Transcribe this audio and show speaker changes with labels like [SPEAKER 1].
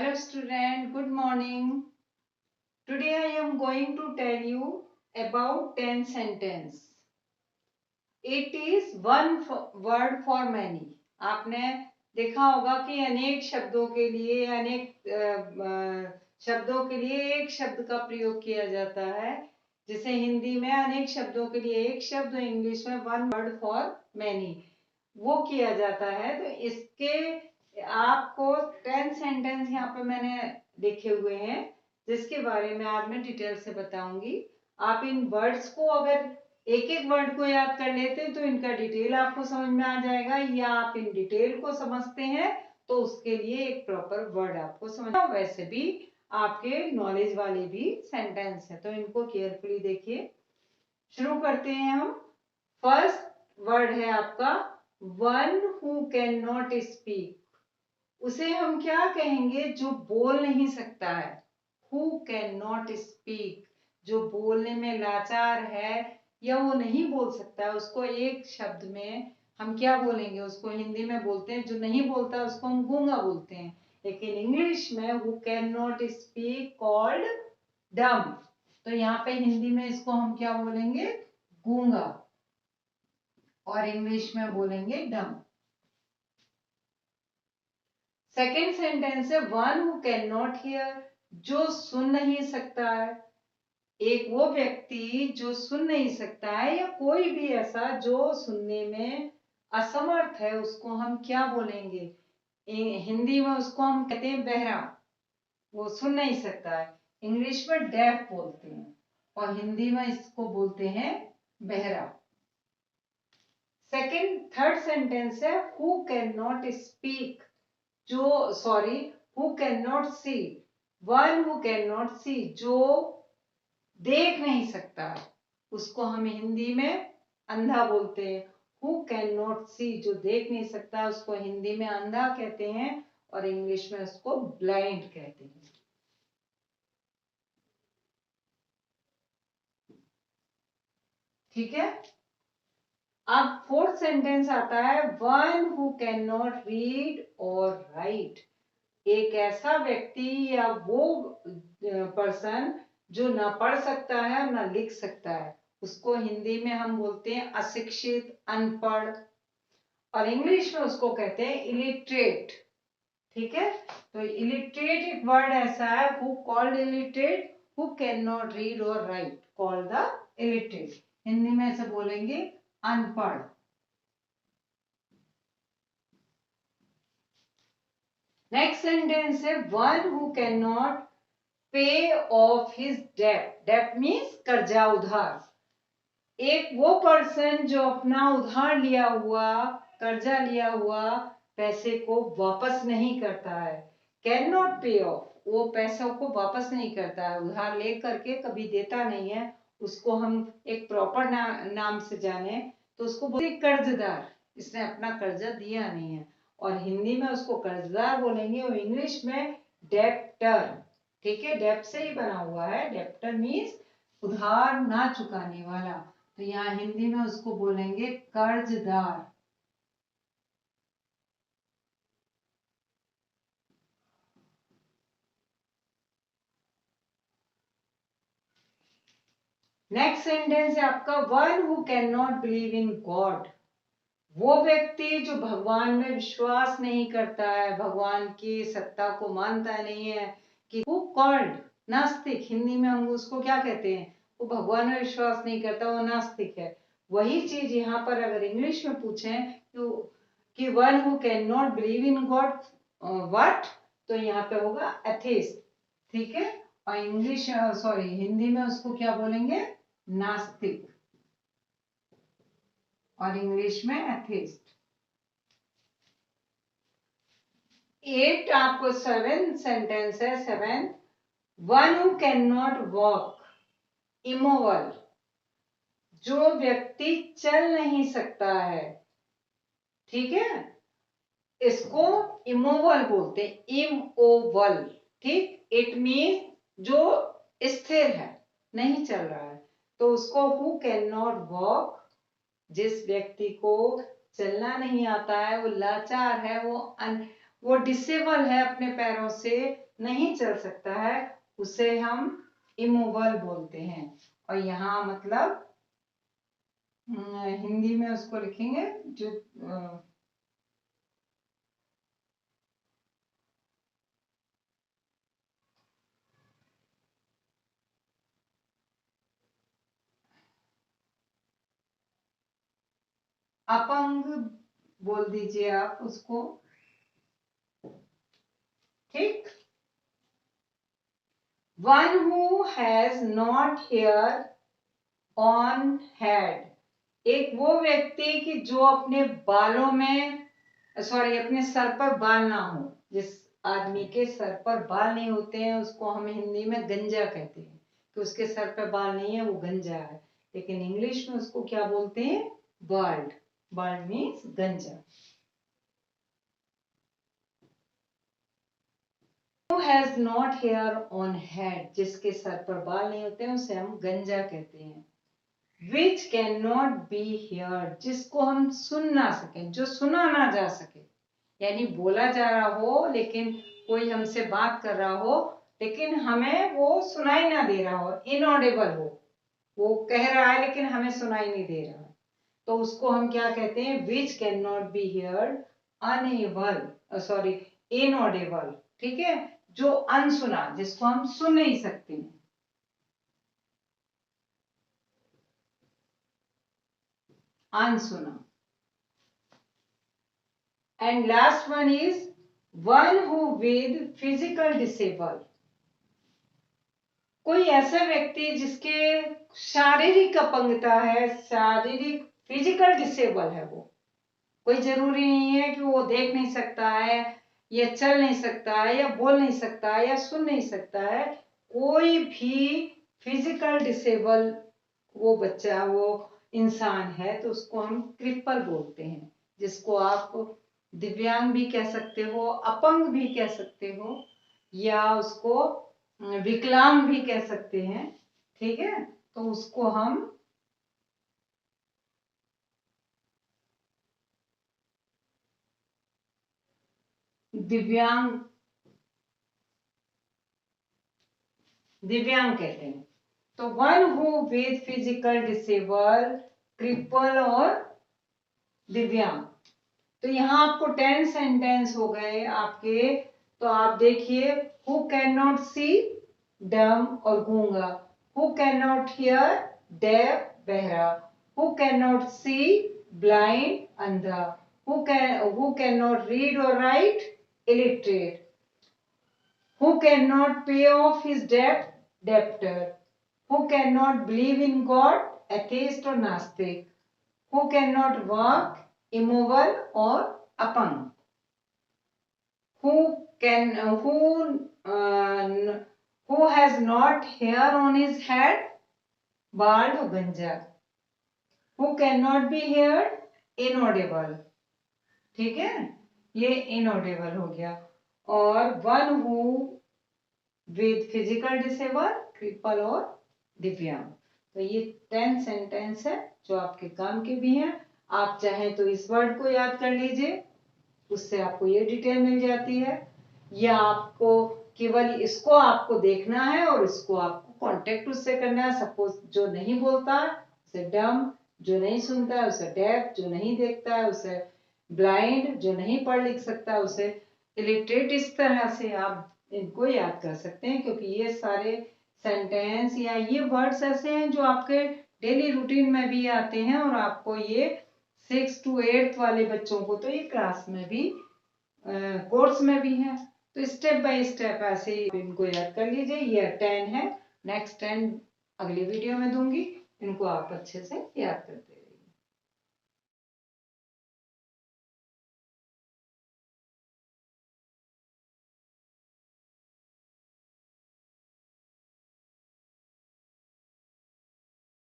[SPEAKER 1] Hello student, good morning. Today I am going to tell you about 10 sentence. It is one word for many. आपने देखा होगा कि अनेक शब्दों के लिए शब्दों के लिए एक शब्द का प्रयोग किया जाता है. जैसे हिंदी में अनेक शब्दों के लिए एक शब्द, इंग्लिश में वन वर्ड फॉर मैनी वो किया जाता है. तो इसके आपको 10 सेंटेंस यहाँ पे मैंने लिखे हुए हैं जिसके बारे में आज मैं डिटेल से बताऊंगी. आप इन वर्ड्स को अगर एक एक वर्ड को याद कर लेते हैं तो इनका डिटेल आपको समझ में आ जाएगा, या आप इन डिटेल को समझते हैं तो उसके लिए एक प्रॉपर वर्ड आपको समझ. वैसे भी आपके नॉलेज वाले भी सेंटेंस है तो इनको केयरफुली देखिए. शुरू करते हैं हम. फर्स्ट वर्ड है आपका one who can not speak. उसे हम क्या कहेंगे? जो बोल नहीं सकता है. हु कैन नॉट स्पीक, जो बोलने में लाचार है या वो नहीं बोल सकता है, उसको एक शब्द में हम क्या बोलेंगे? उसको हिंदी में बोलते हैं, जो नहीं बोलता उसको हम गूंगा बोलते हैं. लेकिन इंग्लिश में who can not speak called डम. तो यहाँ पे हिंदी में इसको हम क्या बोलेंगे? गूंगा. और इंग्लिश में बोलेंगे डम. सेकेंड सेंटेंस है one who can not here. जो सुन नहीं सकता है. एक वो व्यक्ति जो सुन नहीं सकता है या कोई भी ऐसा जो सुनने में असमर्थ है उसको हम क्या बोलेंगे? हिंदी में उसको हम कहते हैं बहरा. वो सुन नहीं सकता है. इंग्लिश में डेफ बोलते हैं और हिंदी में इसको बोलते हैं बहरा. थर्ड सेंटेंस है who can not speak. Who can not see. One who can not see, जो देख नहीं सकता है उसको हम हिंदी में अंधा बोलते हैं. हु कैन नॉट सी, जो देख नहीं सकता उसको हिंदी में अंधा कहते हैं और इंग्लिश में उसको ब्लाइंड कहते हैं. ठीक है. अब फोर्थ सेंटेंस आता है one who can not read or right. एक ऐसा व्यक्ति या वो पर्सन जो ना पढ़ सकता है और ना लिख सकता है उसको हिंदी में हम बोलते हैं अशिक्षित, अनपढ़. और इंग्लिश में उसको कहते हैं इलिटरेट. ठीक है. तो इलिटरेट एक वर्ड ऐसा है, who called illiterate, who can not read or write called the illiterate. Hindi में ऐसे बोलेंगे अनपढ़. नेक्स्ट सेंटेंस है one who can not pay off his debt. Debt means कर्जा, उधार. एक वो पर्सन जो अपना उधार लिया हुआ, कर्जा लिया हुआ पैसे को वापस नहीं करता है. कैन नॉट पे ऑफ, वो पैसों को वापस नहीं करता है, उधार ले करके कभी देता नहीं है. उसको हम एक प्रॉपर नाम से जाने तो उसको बोलते कर्जदार. इसने अपना कर्जा दिया नहीं है और हिंदी में उसको कर्जदार बोलेंगे और इंग्लिश में डेप्टर. ठीक है. डेप्ट से ही बना हुआ है. डेप्टर मीन्स उधार ना चुकाने वाला. तो यहाँ हिंदी में उसको बोलेंगे कर्जदार. नेक्स्ट सेंटेंस है आपका one who can not believe in God. वो व्यक्ति जो भगवान में विश्वास नहीं करता है, भगवान की सत्ता को मानता नहीं है. कि हु कॉल्ड नास्तिक. हिंदी में हम उसको क्या कहते हैं? वो भगवान में विश्वास नहीं करता, वो नास्तिक है. वही चीज यहाँ पर अगर इंग्लिश में पूछें कि one who can not believe in God what, तो यहाँ पे होगा एथिस्ट. ठीक है. और हिंदी में उसको क्या बोलेंगे? नास्तिक. और इंग्लिश में एथिस्ट. 8 आपको 7 सेंटेंस है. 7 one who can not walk. इमोवल, जो व्यक्ति चल नहीं सकता है. ठीक है. इसको इमोवल बोलते हैं. इमोवल. ठीक. इट मीन जो स्थिर है, नहीं चल रहा है. तो उसको हु कैन नॉट वॉक, जिस व्यक्ति को चलना नहीं आता है, वो लाचार है, वो डिसेबल है, अपने पैरों से नहीं चल सकता है, उसे हम इमोबल बोलते हैं। और यहाँ मतलब हिंदी में उसको लिखेंगे जो अपंग बोल दीजिए आप उसको, ठीक। One who has not here on head, एक वो व्यक्ति कि जो अपने बालों में, सॉरी अपने सर पर बाल ना हो, जिस आदमी के सर पर बाल नहीं होते हैं उसको हम हिंदी में गंजा कहते हैं, कि उसके सर पर बाल नहीं है वो गंजा है। लेकिन इंग्लिश में उसको क्या बोलते हैं? बाल्ड। बाल्ड मीन्स गंजा। Who has not hair on head, जिसके सर पर बाल नहीं होते हैं उसे हम गंजा कहते हैं। Which cannot be heard, जिसको हम सुन ना सके, जो सुना ना जा सके, यानी बोला जा रहा हो लेकिन कोई हमसे बात कर रहा हो लेकिन हमें वो सुनाई ना दे रहा हो, इनऑडिबल हो, वो कह रहा है लेकिन हमें सुनाई नहीं दे रहा, तो उसको हम क्या कहते हैं? Which can not be heard, unable, sorry inaudible, ठीक है, जो अनसुना, जिसको हम सुन नहीं सकते हैं, अनसुना। And last one is one who with physical disable, कोई ऐसा व्यक्ति जिसके शारीरिक अपंगता है, शारीरिक फिजिकल डिसेबल है, वो कोई जरूरी नहीं है कि वो देख नहीं सकता है या चल नहीं सकता है या बोल नहीं सकता है या सुन नहीं सकता है, कोई भी फिजिकल डिसेबल वो बच्चा, वो इंसान है, तो उसको हम क्रिपल बोलते हैं, जिसको आप दिव्यांग भी कह सकते हो, अपंग भी कह सकते हो, या उसको विकलांग भी कह सकते हैं, ठीक है। तो उसको हम दिव्यांग दिव्यांग कहते हैं। तो one who with physical disable, cripple और दिव्यांग। तो यहाँ आपको 10 सेंटेंस हो गए आपके। तो आप देखिए, who can not C, dumb और गूंगा। Who can not hear, deaf बहरा। Who can not see, blind अंधा। Who can not read or write, illiterate. Who cannot pay off his debt, debtor. Who cannot believe in God, atheist or Nastic. Who cannot walk, immovable or apang. Who has not hair on his head, bald or ganja. Who cannot be heard, inaudible. ठीक है, ये inaudible हो गया। और one who with physical disable, cripple और दिव्यांग। तो ये 10 सेंटेंस है जो आपके काम के भी हैं। आप चाहें तो इस वर्ड को याद कर लीजिए, उससे आपको ये डिटेल मिल जाती है, या आपको केवल इसको आपको देखना है और इसको आपको कांटेक्ट उससे करना है। सपोज जो नहीं बोलता उसे डम, जो नहीं सुनता है उसे डेफ, जो नहीं देखता है उसे ब्लाइंड, जो नहीं पढ़ लिख सकता उसे इलिटरेट। इस तरह से आप इनको याद कर सकते हैं, क्योंकि ये सारे सेंटेंस या ये वर्ड्स ऐसे हैं जो आपके डेली रूटीन में भी आते हैं, और आपको ये 6 to 8 वाले बच्चों को तो ये क्लास में भी, कोर्स में भी है। तो स्टेप बाय स्टेप ऐसे ही इनको याद कर लीजिए। ये 10 है, नेक्स्ट 10 अगली वीडियो में दूंगी, इनको आप अच्छे से याद करते हैं।